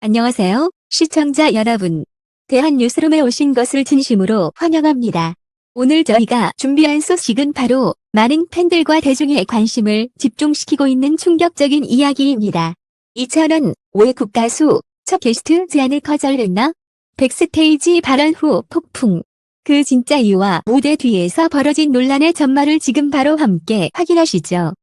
안녕하세요, 시청자 여러분. 대한뉴스룸에 오신 것을 진심으로 환영합니다. 오늘 저희가 준비한 소식은 바로 많은 팬들과 대중의 관심을 집중시키고 있는 충격적인 이야기입니다. 이찬원 외국 가수 첫 게스트 제안을 거절했나? 백스테이지 발언 후 폭풍. 그 진짜 이유와 무대 뒤에서 벌어진 논란의 전말을 지금 바로 함께 확인하시죠.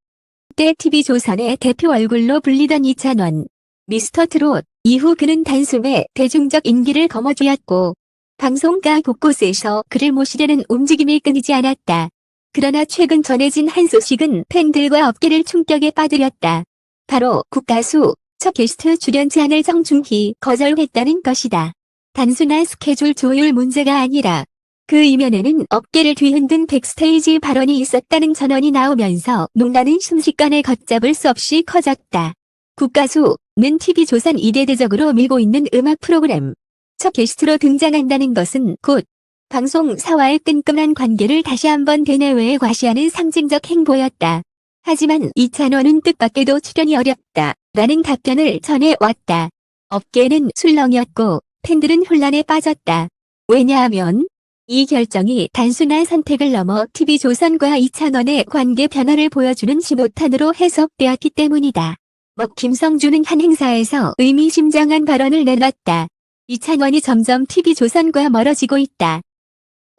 때 TV조선의 대표 얼굴로 불리던 이찬원. 미스터 트롯 이후 그는 단숨에 대중적 인기를 거머쥐었고 방송가 곳곳에서 그를 모시려는 움직임이 끊이지 않았다. 그러나 최근 전해진 한 소식은 팬들과 업계를 충격에 빠뜨렸다. 바로 국가수 첫 게스트 출연 제안을 정중히 거절했다는 것이다. 단순한 스케줄 조율 문제가 아니라 그 이면에는 업계를 뒤흔든 백스테이지 발언이 있었다는 전언이 나오면서 논란은 순식간에 걷잡을 수 없이 커졌다. 국가수는 TV조선 이대대적으로 밀고 있는 음악 프로그램 첫 게스트로 등장한다는 것은 곧 방송사와의 끈끈한 관계를 다시 한번 대내외에 과시하는 상징적 행보였다. 하지만 이찬원은 뜻밖에도 출연이 어렵다 라는 답변을 전해왔다. 업계는 술렁이었고 팬들은 혼란에 빠졌다. 왜냐하면 이 결정이 단순한 선택을 넘어 TV조선과 이찬원의 관계 변화를 보여주는 신호탄으로 해석되었기 때문이다. 김성주는 한 행사에서 의미심장한 발언을 내놨다. 이찬원이 점점 TV조선과 멀어지고 있다.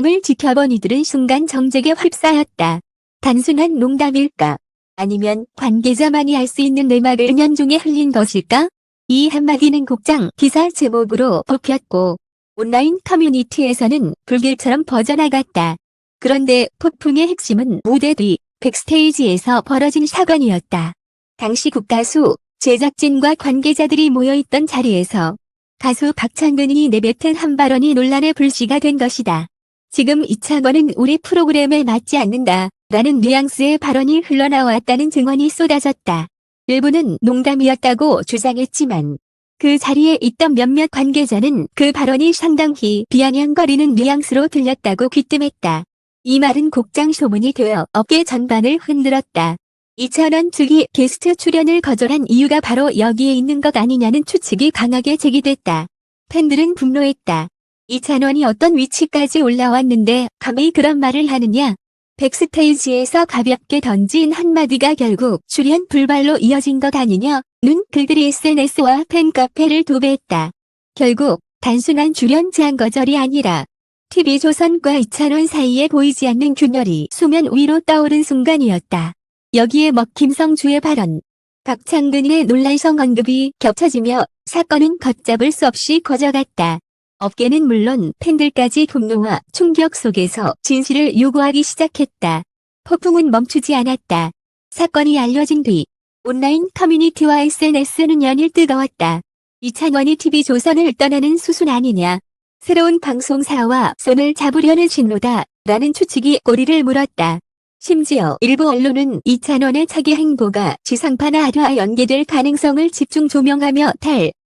을 지켜본 이들은 순간 정적에 휩싸였다. 단순한 농담일까? 아니면 관계자만이 알 수 있는 내막을 은연중에 흘린 것일까? 이 한마디는 곡장 기사 제목으로 뽑혔고 온라인 커뮤니티에서는 불길처럼 퍼져나갔다. 그런데 폭풍의 핵심은 무대 뒤 백스테이지에서 벌어진 사건이었다. 당시 국가수 제작진과 관계자들이 모여있던 자리에서 가수 박창근이 내뱉은 한 발언이 논란의 불씨가 된 것이다. 지금 이찬원은 우리 프로그램에 맞지 않는다 라는 뉘앙스의 발언이 흘러나왔다는 증언이 쏟아졌다. 일부는 농담이었다고 주장했지만 그 자리에 있던 몇몇 관계자는 그 발언이 상당히 비아냥거리는 뉘앙스로 들렸다고 귀띔했다. 이 말은 곡장 소문이 되어 업계 전반을 흔들었다. 이찬원 측이 게스트 출연을 거절한 이유가 바로 여기에 있는 것 아니냐는 추측이 강하게 제기됐다. 팬들은 분노했다. 이찬원이 어떤 위치까지 올라왔는데 감히 그런 말을 하느냐? 백스테이지에서 가볍게 던진 한마디가 결국 출연 불발로 이어진 것 아니냐? 는 글들이 SNS와 팬카페를 도배했다. 결국 단순한 출연 제안 거절이 아니라 TV조선과 이찬원 사이에 보이지 않는 균열이 수면 위로 떠오른 순간이었다. 여기에 김성주의 발언, 박창근의 논란성 언급이 겹쳐지며 사건은 걷잡을 수 없이 커져갔다. 업계는 물론 팬들까지 분노와 충격 속에서 진실을 요구하기 시작했다. 폭풍은 멈추지 않았다. 사건이 알려진 뒤 온라인 커뮤니티와 SNS는 연일 뜨거웠다. 이찬원이 TV조선을 떠나는 수순 아니냐. 새로운 방송사와 손을 잡으려는 신호다 라는 추측이 꼬리를 물었다. 심지어 일부 언론은 이찬원의 차기 행보가 지상파나 아류와 연계될 가능성을 집중 조명하며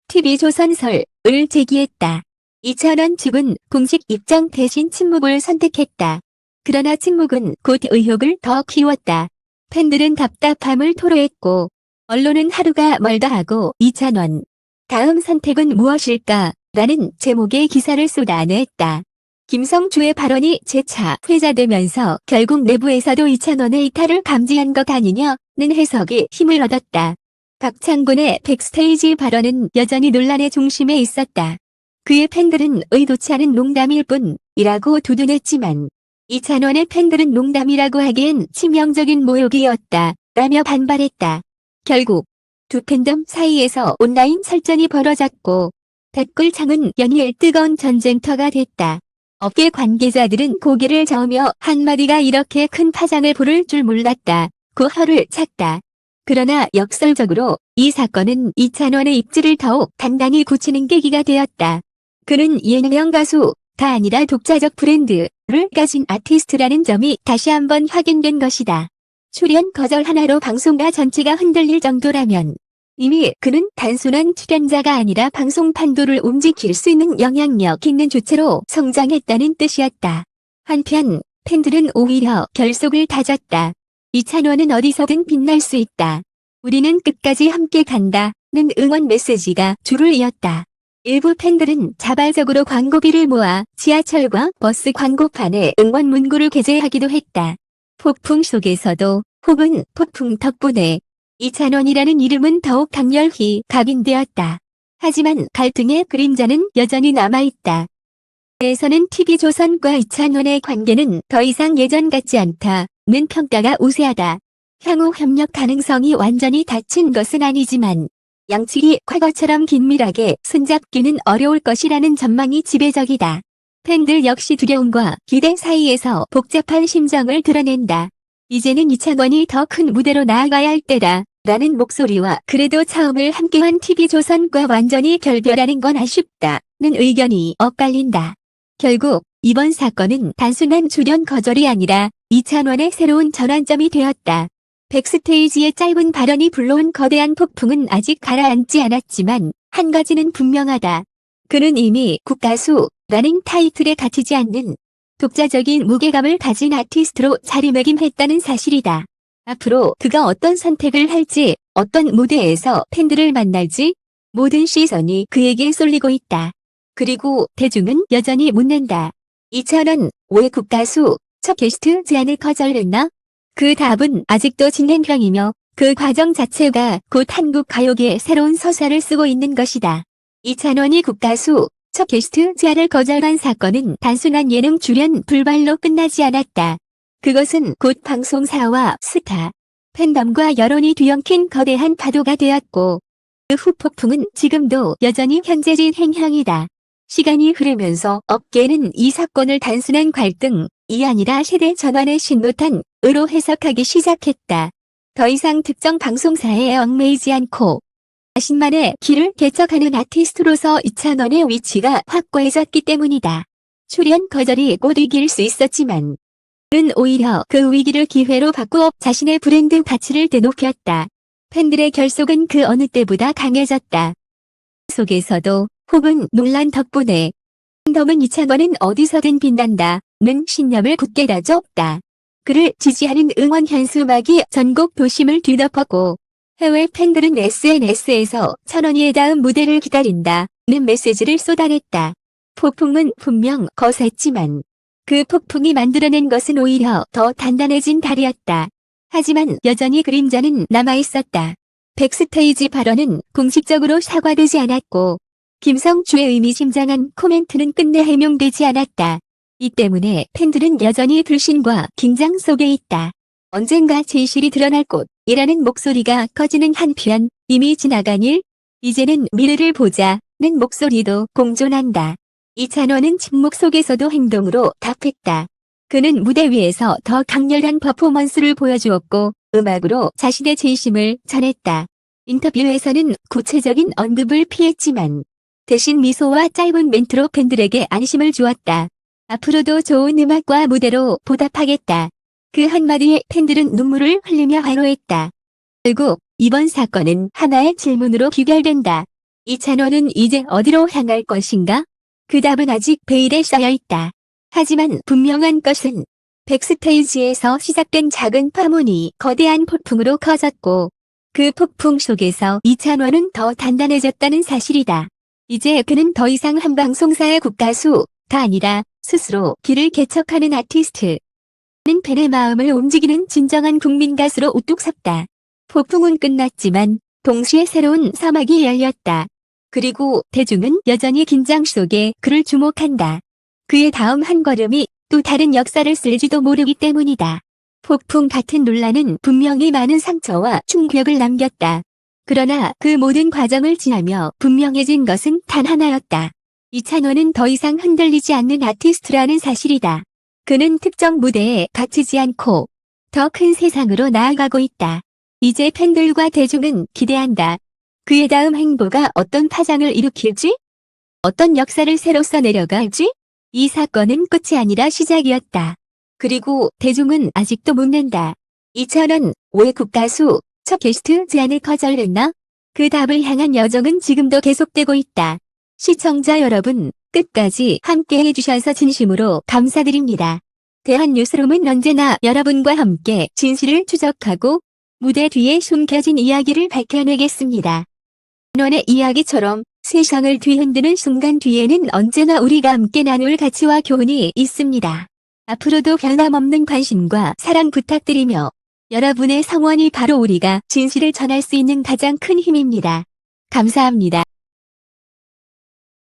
TV조선설을 제기했다. 이찬원 측은 공식 입장 대신 침묵을 선택했다. 그러나 침묵은 곧 의혹을 더 키웠다. 팬들은 답답함을 토로했고 언론은 하루가 멀다 하고 이찬원 다음 선택은 무엇일까? 라는 제목의 기사를 쏟아냈다. 김성주의 발언이 재차 회자되면서 결국 내부에서도 이찬원의 이탈을 감지한 것 아니냐는 해석이 힘을 얻었다. 박창근의 백스테이지 발언은 여전히 논란의 중심에 있었다. 그의 팬들은 의도치 않은 농담일 뿐이라고 두둔했지만 이찬원의 팬들은 농담이라고 하기엔 치명적인 모욕이었다 라며 반발했다. 결국 두 팬덤 사이에서 온라인 설전이 벌어졌고 댓글창은 연일 뜨거운 전쟁터가 됐다. 업계 관계자들은 고개를 저으며 한마디가 이렇게 큰 파장을 부를 줄 몰랐다고 혀를 찼다. 그러나 역설적으로 이 사건은 이찬원의 입지를 더욱 단단히 굳히는 계기가 되었다. 그는 예능형 가수가 아니라 독자적 브랜드를 가진 아티스트라는 점이 다시 한번 확인된 것이다. 출연 거절 하나로 방송가 전체가 흔들릴 정도라면 이미 그는 단순한 출연자가 아니라 방송 판도를 움직일 수 있는 영향력 있는 주체로 성장했다는 뜻이었다. 한편 팬들은 오히려 결속을 다졌다. 이찬원은 어디서든 빛날 수 있다. 우리는 끝까지 함께 간다. 응원 메시지가 줄을 이었다. 일부 팬들은 자발적으로 광고비를 모아 지하철과 버스 광고판에 응원 문구를 게재하기도 했다. 폭풍 속에서도 혹은 폭풍 덕분에 이찬원이라는 이름은 더욱 강렬히 각인되었다. 하지만 갈등의 그림자는 여전히 남아있다. 에서는 TV조선과 이찬원의 관계는 더 이상 예전 같지 않다는 평가가 우세하다. 향후 협력 가능성이 완전히 닫힌 것은 아니지만 양측이 과거처럼 긴밀하게 손잡기는 어려울 것이라는 전망이 지배적이다. 팬들 역시 두려움과 기대 사이에서 복잡한 심정을 드러낸다. 이제는 이찬원이 더 큰 무대로 나아가야 할 때다 라는 목소리와 그래도 처음을 함께한 TV조선과 완전히 결별하는 건 아쉽다는 의견이 엇갈린다. 결국 이번 사건은 단순한 출연 거절이 아니라 이찬원의 새로운 전환점이 되었다. 백스테이지의 짧은 발언이 불러온 거대한 폭풍은 아직 가라앉지 않았지만 한 가지는 분명하다. 그는 이미 국가수라는 타이틀에 갇히지 않는 독자적인 무게감을 가진 아티스트로 자리매김했다는 사실이다. 앞으로 그가 어떤 선택을 할지, 어떤 무대에서 팬들을 만날지 모든 시선이 그에게 쏠리고 있다. 그리고 대중은 여전히 묻는다. 이찬원 왜 국가수 첫 게스트 제안을 거절했나? 그 답은 아직도 진행형이며 그 과정 자체가 곧 한국 가요계의 새로운 서사를 쓰고 있는 것이다. 이찬원이 국가수 첫 게스트 제안을 거절한 사건은 단순한 예능 출연 불발로 끝나지 않았다. 그것은 곧 방송사와 스타, 팬덤과 여론이 뒤엉킨 거대한 파도가 되었고 그 후 폭풍은 지금도 여전히 현재진 행형이다. 시간이 흐르면서 업계는 이 사건을 단순한 갈등이 아니라 세대 전환의 신호탄으로 해석하기 시작했다. 더 이상 특정 방송사에 얽매이지 않고 자신만의 길을 개척하는 아티스트로서 이찬원의 위치가 확고해졌기 때문이다. 출연 거절이 곧 위기일 수 있었지만 그는 오히려 그 위기를 기회로 바꾸어 자신의 브랜드 가치를 되높였다. 팬들의 결속은 그 어느 때보다 강해졌다. 속에서도 혹은 논란 덕분에 팬덤은 이찬원은 어디서든 빛난다는 신념을 굳게 다졌다. 그를 지지하는 응원 현수막이 전국 도심을 뒤덮었고 해외 팬들은 SNS에서 찬원이의 다음 무대를 기다린다는 메시지를 쏟아냈다. 폭풍은 분명 거셌지만 그 폭풍이 만들어낸 것은 오히려 더 단단해진 달이었다. 하지만 여전히 그림자는 남아있었다. 백스테이지 발언은 공식적으로 사과되지 않았고 김성주의 의미심장한 코멘트는 끝내 해명되지 않았다. 이 때문에 팬들은 여전히 불신과 긴장 속에 있다. 언젠가 진실이 드러날 곳이라는 목소리가 커지는 한편 이미 지나간 일, 이제는 미래를 보자는 목소리도 공존한다. 이찬원은 침묵 속에서도 행동으로 답했다. 그는 무대 위에서 더 강렬한 퍼포먼스를 보여주었고 음악으로 자신의 진심을 전했다. 인터뷰에서는 구체적인 언급을 피했지만 대신 미소와 짧은 멘트로 팬들에게 안심을 주었다. 앞으로도 좋은 음악과 무대로 보답하겠다. 그 한마디에 팬들은 눈물을 흘리며 환호했다. 결국 이번 사건은 하나의 질문으로 귀결된다. 이찬원은 이제 어디로 향할 것인가? 그 답은 아직 베일에 쌓여있다. 하지만 분명한 것은 백스테이지에서 시작된 작은 파문이 거대한 폭풍으로 커졌고 그 폭풍 속에서 이찬원은 더 단단해졌다는 사실이다. 이제 그는 더 이상 한 방송사의 국가수가 아니라 스스로 길을 개척하는 아티스트. 는 팬의 마음을 움직이는 진정한 국민 가수로 우뚝 섰다. 폭풍은 끝났지만 동시에 새로운 사막이 열렸다. 그리고 대중은 여전히 긴장 속에 그를 주목한다. 그의 다음 한 걸음이 또 다른 역사를 쓸지도 모르기 때문이다. 폭풍 같은 논란은 분명히 많은 상처와 충격을 남겼다. 그러나 그 모든 과정을 지나며 분명해진 것은 단 하나였다. 이찬원은 더 이상 흔들리지 않는 아티스트라는 사실이다. 그는 특정 무대에 갇히지 않고 더 큰 세상으로 나아가고 있다. 이제 팬들과 대중은 기대한다. 그의 다음 행보가 어떤 파장을 일으킬지? 어떤 역사를 새로 써내려갈지? 이 사건은 끝이 아니라 시작이었다. 그리고 대중은 아직도 묻는다. 이찬원 왜 국가수 첫 게스트 제안을 거절했나? 그 답을 향한 여정은 지금도 계속되고 있다. 시청자 여러분, 끝까지 함께 해주셔서 진심으로 감사드립니다. 대한뉴스룸은 언제나 여러분과 함께 진실을 추적하고 무대 뒤에 숨겨진 이야기를 밝혀내겠습니다. 전원의 이야기처럼 세상을 뒤흔드는 순간 뒤에는 언제나 우리가 함께 나눌 가치와 교훈이 있습니다. 앞으로도 변함없는 관심과 사랑 부탁드리며 여러분의 성원이 바로 우리가 진실을 전할 수 있는 가장 큰 힘입니다. 감사합니다.